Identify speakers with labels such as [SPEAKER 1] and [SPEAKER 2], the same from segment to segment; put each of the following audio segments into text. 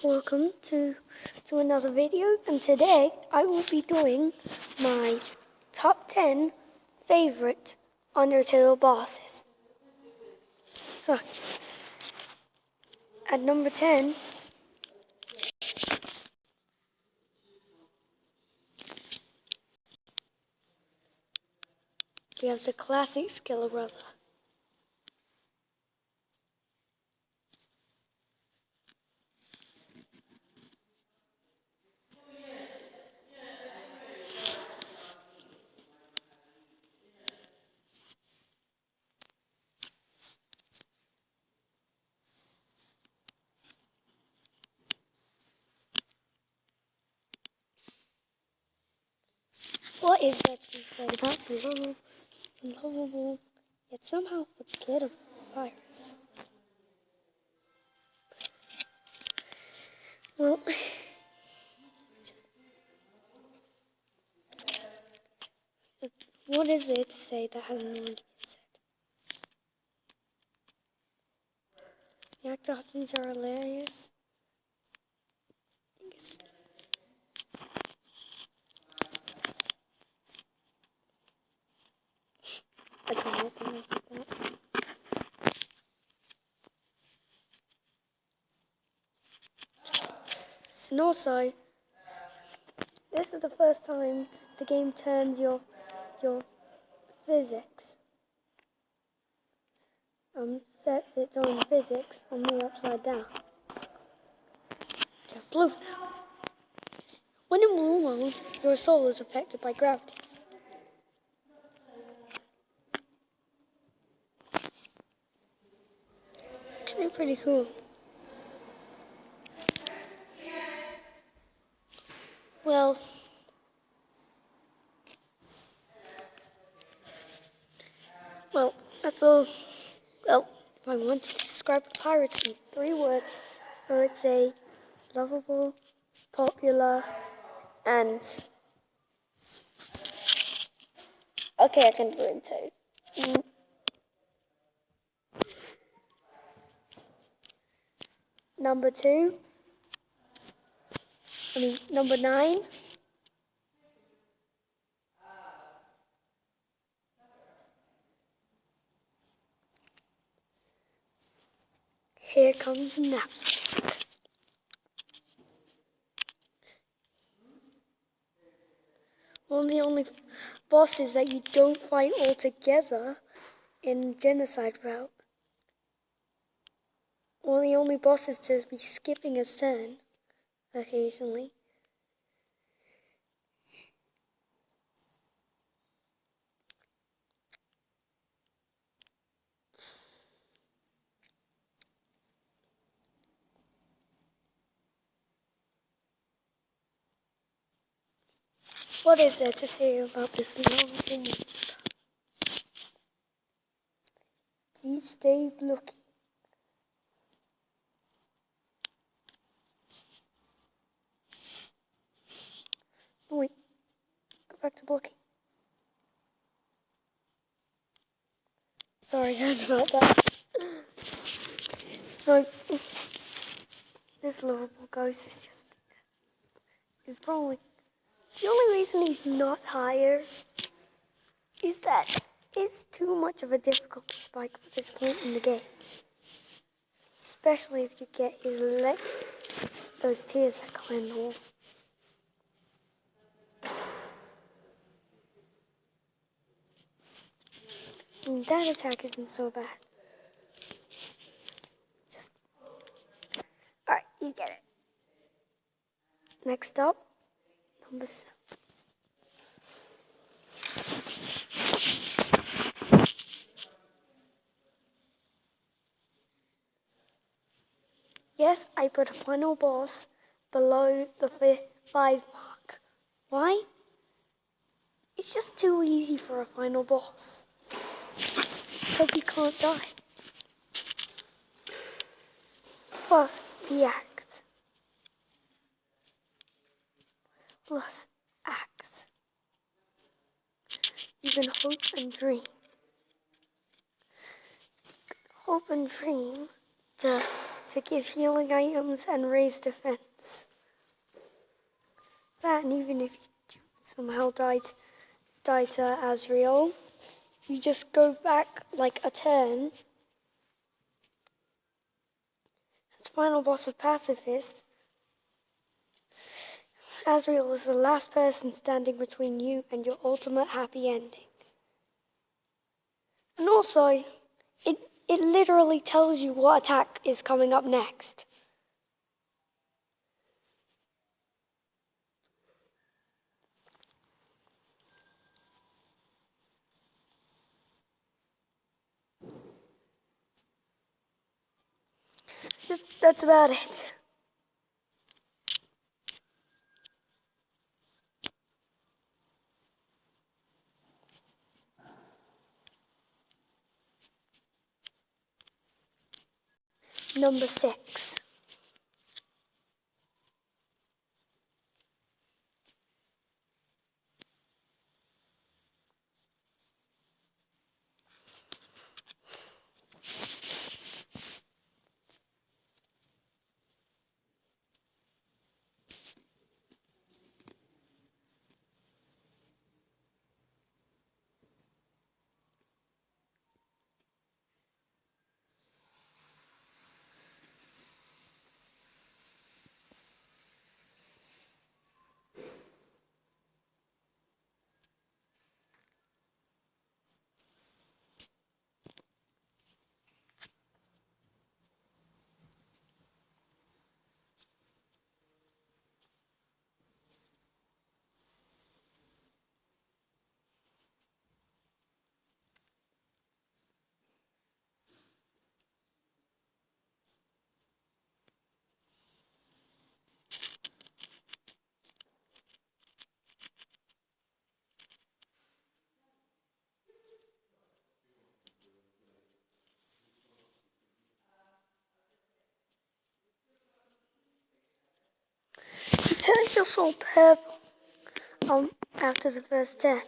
[SPEAKER 1] welcome to another video, and today I will be doing my top 10 favorite Undertale bosses. So, at number 10, we have the classic Skiller Brother. What is there to be said about the lovable, yet somehow forgettable virus? Well, what is there to say that hasn't already been said? The act options are hilarious. I can't open it like that. And also, this is the first time the game turns your physics, sets its own physics on the upside down. You're blue now. When in blue mode, your soul is affected by gravity. Actually pretty cool. Well, that's all. Well, if I want to describe pirates in 3 words, I would say lovable, popular, and... Okay, I can do it in 2. Number 9. Here comes Naps. One of the only bosses that you don't fight all together in Genocide Route. One of the only bosses to be skipping his turn occasionally. What is there to say about this lovable monster? Please stay looking. Oh wait, go back to blocking. Sorry guys about that. So, this lovable ghost is probably, the only reason he's not higher is that it's too much of a difficulty spike at this point in the game. Especially if you get his those tears that climb the wall. I mean, that attack isn't so bad. Alright, you get it. Next up, number 7. Yes, I put a final boss below the 5 mark. Why? It's just too easy for a final boss. But you can't die. Plus the act. Plus act. You can hope and dream. Hope and dream to to give healing items and raise defense. That, and even if you do somehow die to Azrael, you just go back like a turn. As final boss of Pacifist, Azrael is the last person standing between you and your ultimate happy ending. And also, it literally tells you what attack is coming up next. That's about it. Number 6. You turn your soul purple after the first turn.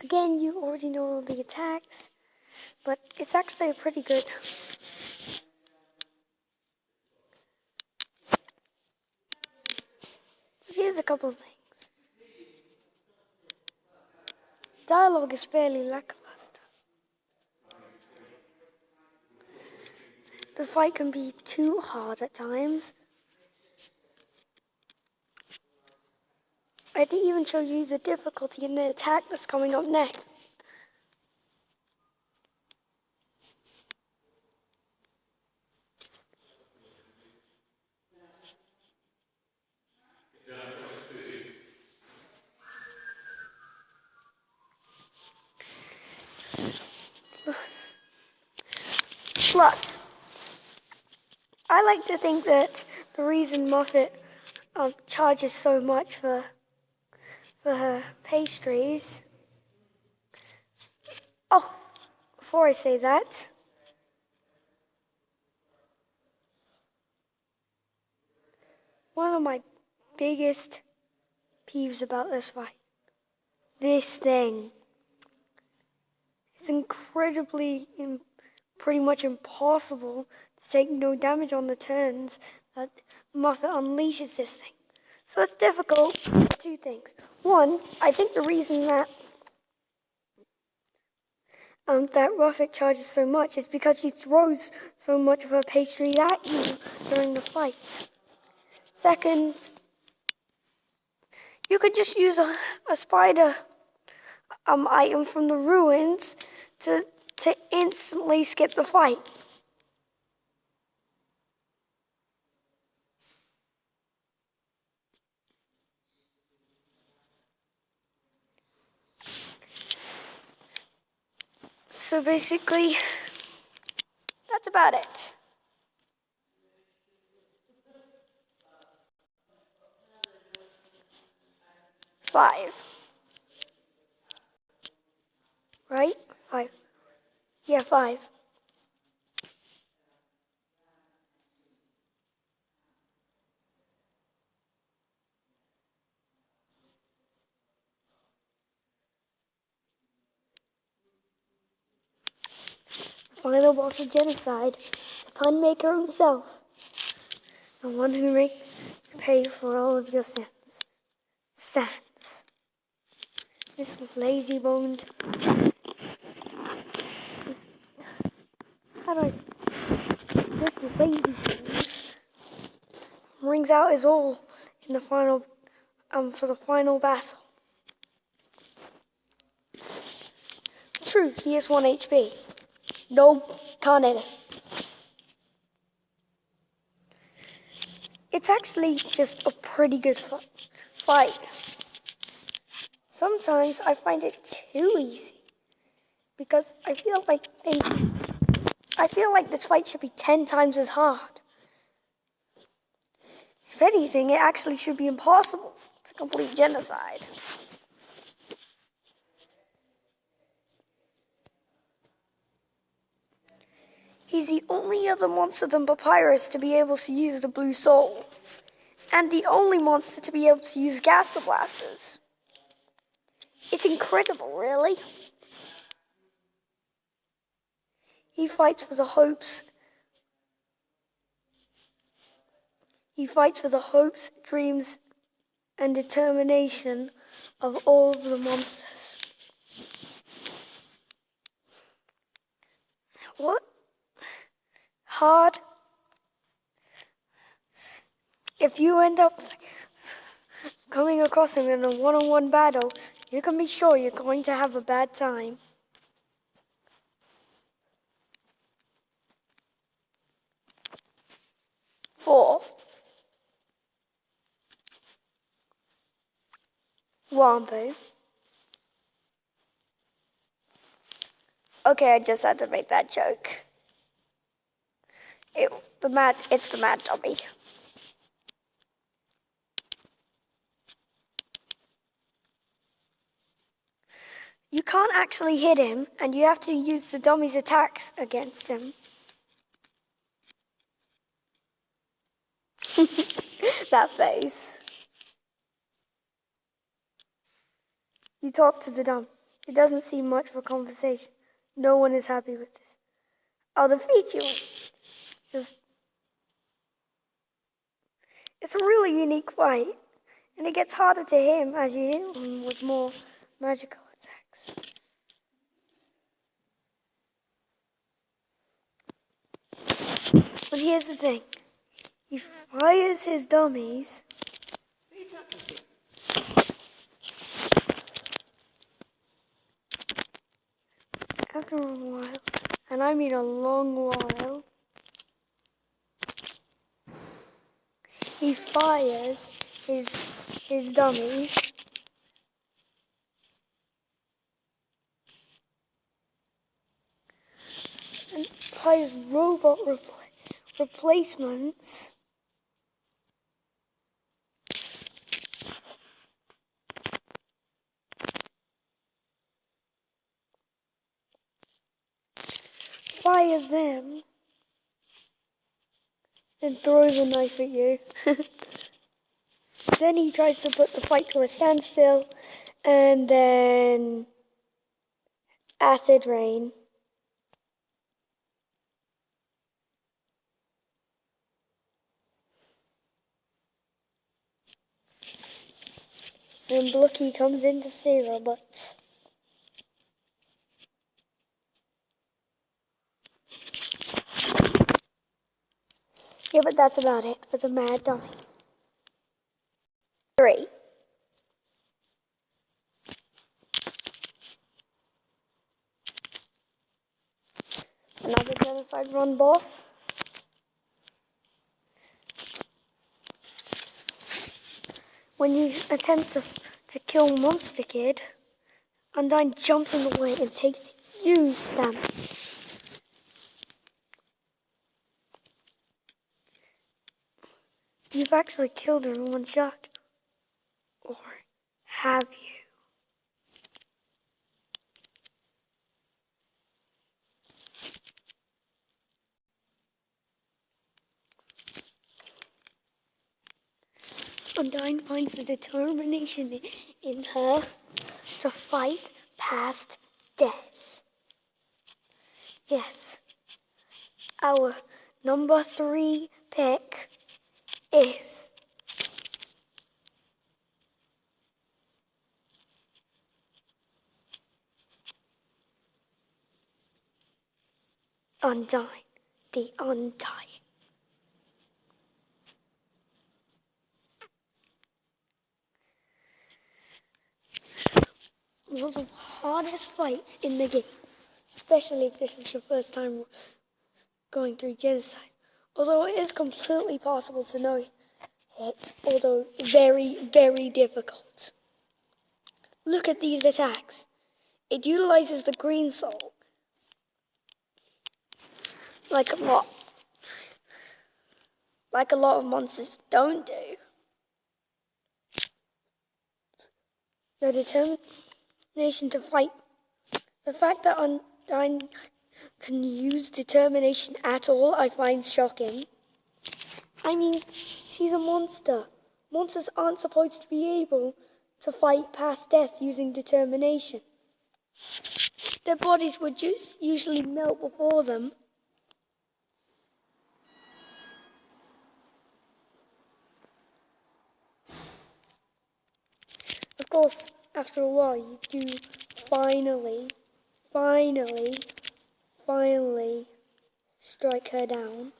[SPEAKER 1] Again, you already know all the attacks, but it's actually pretty good. Here's a couple of things. Dialogue is fairly lackluster. The fight can be too hard at times. I didn't even show you the difficulty in the attack that's coming up next. Plus, I like to think that the reason Moffat charges so much for her pastries. Oh, before I say that, one of my biggest peeves about this fight, this thing. It's incredibly, pretty much impossible to take no damage on the turns that Moffat unleashes this thing. So it's difficult. Two things. One, I think the reason that Moffat charges so much is because he throws so much of her pastry at you during the fight. Second, you could just use a spider item from the ruins to instantly skip the fight. So basically, that's about it. Five. Right? 5. Yeah, 5. Final boss of Genocide, the pun maker himself. The one who pay for all of your sins. Sans. This lazy boned. This lazy bones brings out his all in the final for the final battle. True, he is 1 HP. No, can't hit it. It's actually just a pretty good fight. Sometimes I find it too easy because I feel like this fight should be 10 times as hard. If anything, it actually should be impossible to complete genocide. He's the only other monster than Papyrus to be able to use the blue soul, and the only monster to be able to use gas blasters. It's incredible, really. He fights for the hopes. Dreams, and determination of all of the monsters. What? Hard? If you end up coming across him in a one-on-one battle, you can be sure you're going to have a bad time. Four. Wombo. Okay, I just had to make that joke. It's the mad dummy. You can't actually hit him, and you have to use the dummy's attacks against him. That face. You talk to the dummy. It doesn't seem much for conversation. No one is happy with this. I'll defeat you. It's a really unique fight, and it gets harder to hit him as you hit him with more magical attacks. But here's the thing. He fires his dummies. After a while, and I mean a long while, he fires his dummies. And fires robot replacements. Fires them. And throws a knife at you. Then he tries to put the fight to a standstill, and then acid rain. And Blooky comes in to save her butts. Yeah, but that's about it for the mad dummy. 3. Another genocide run boss. When you attempt to kill Monster Kid, Undyne jumps in the way and takes huge damage. You've actually killed her in one shot. Or have you? Undyne finds the determination in her to fight past death. Yes, our number 3 pick is Undying, the Undying. One of the hardest fights in the game, especially if this is your first time going through Genocide. Although it is completely possible to know it, although very, very difficult. Look at these attacks. It utilizes the green soul. Like a lot of monsters don't do. The determination to fight. The fact that Undyne can use determination at all, I find shocking. I mean, she's a monster. Monsters aren't supposed to be able to fight past death using determination. Their bodies would just usually melt before them. Of course, after a while, you do finally strike her down.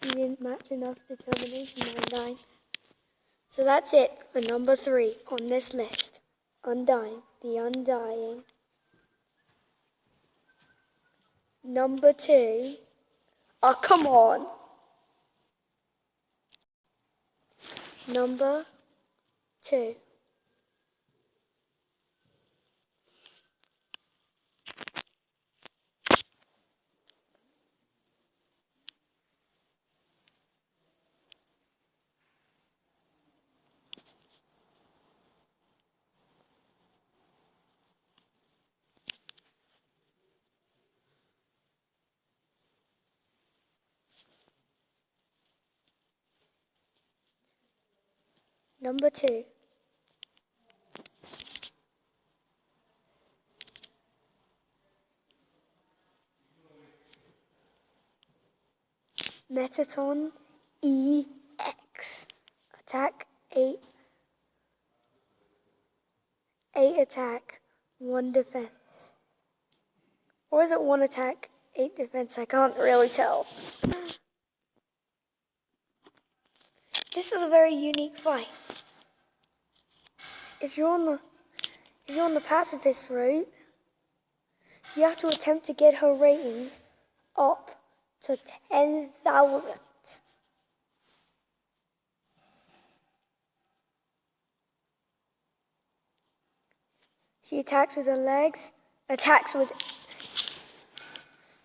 [SPEAKER 1] You didn't match enough determination, Undyne. So that's it for number 3 on this list. Undyne, the Undying. Number 2. Oh, come on. Number 2. Number 2. Metaton EX. Attack 8. 8 attack, 1 defense. Or is it 1 attack, 8 defense? I can't really tell. This is a very unique fight. If you're on the pacifist route, you have to attempt to get her ratings up to 10,000. She attacks with her legs, attacks with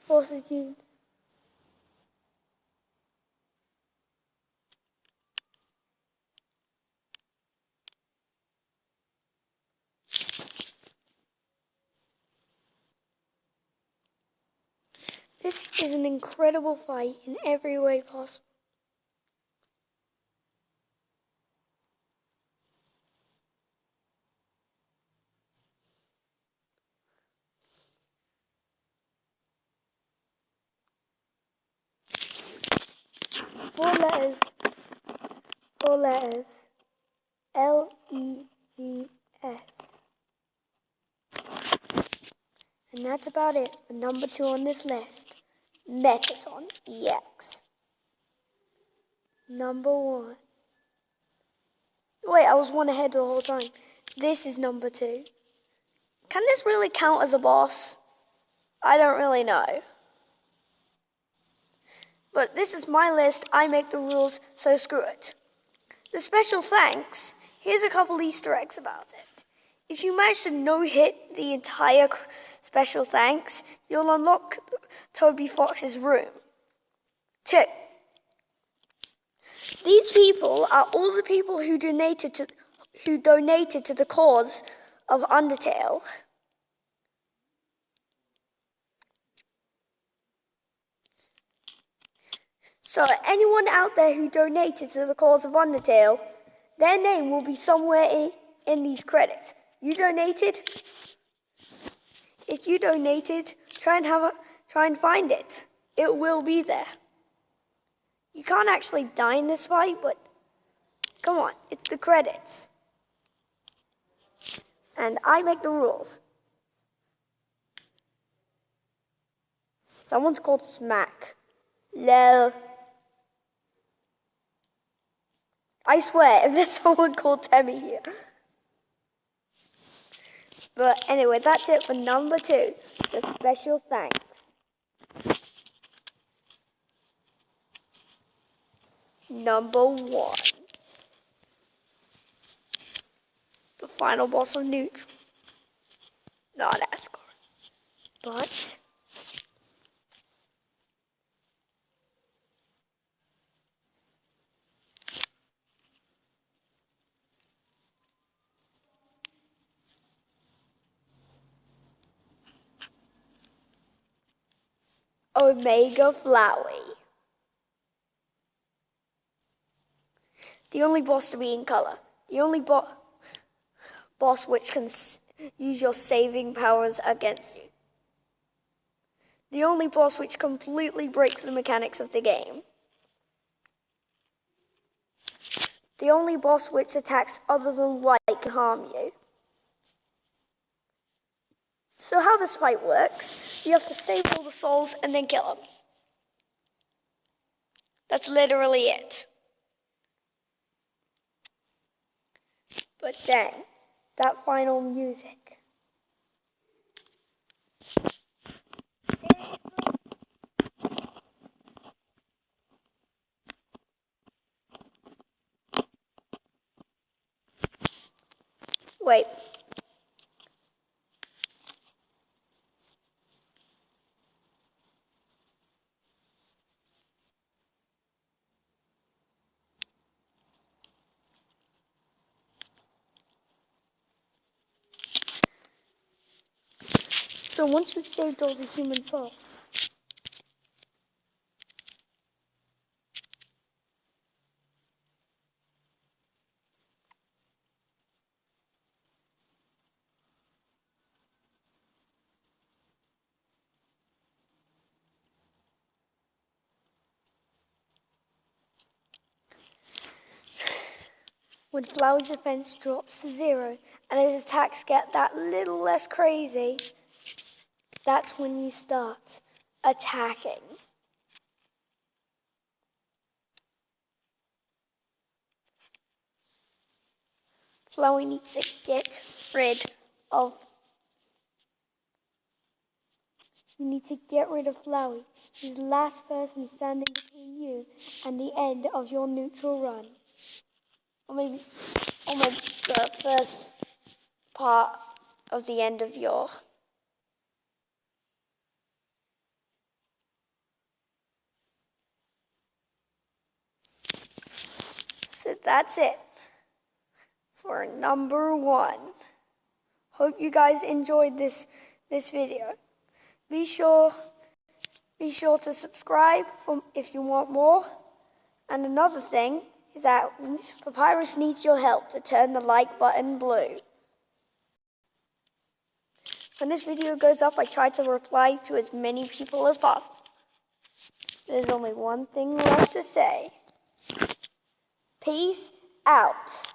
[SPEAKER 1] forces you. This is an incredible fight in every way possible. Four letters, L-E-G-S. And that's about it for number 2 on this list, Metaton EX. Number 1. Wait, I was 1 ahead the whole time. This is number 2. Can this really count as a boss? I don't really know. But this is my list, I make the rules, so screw it. The special thanks, here's a couple Easter eggs about it. If you manage to no-hit the entire special thanks, you'll unlock Toby Fox's room. 2. These people are all the people who donated to the cause of Undertale. So anyone out there who donated to the cause of Undertale, their name will be somewhere in these credits. You donated? If you donated, try and find it. It will be there. You can't actually die in this fight, but come on, it's the credits. And I make the rules. Someone's called Smack. Lol. I swear, if there's someone called Temmie here. But anyway, that's it for number 2. The special thanks. Number 1. The final boss of Neutral. Not Asgard. But Omega Flowey. The only boss to be in color. The only boss which can use your saving powers against you. The only boss which completely breaks the mechanics of the game. The only boss which attacks other than white can harm you. So how this fight works, you have to save all the souls and then kill them. That's literally it. But then, that final music. Wait. So once you've saved all the human souls, when Flowey's defense drops to 0 and his attacks get that little less crazy, that's when you start attacking. Flowey needs to get rid of... You need to get rid of Flowey. He's the last person standing between you and the end of your neutral run. Or maybe the first part of the end of your... So that's it for number 1. Hope you guys enjoyed this video. Be sure to subscribe if you want more. And another thing is that Papyrus needs your help to turn the like button blue. When this video goes up, I try to reply to as many people as possible. There's only one thing left to say. Peace out.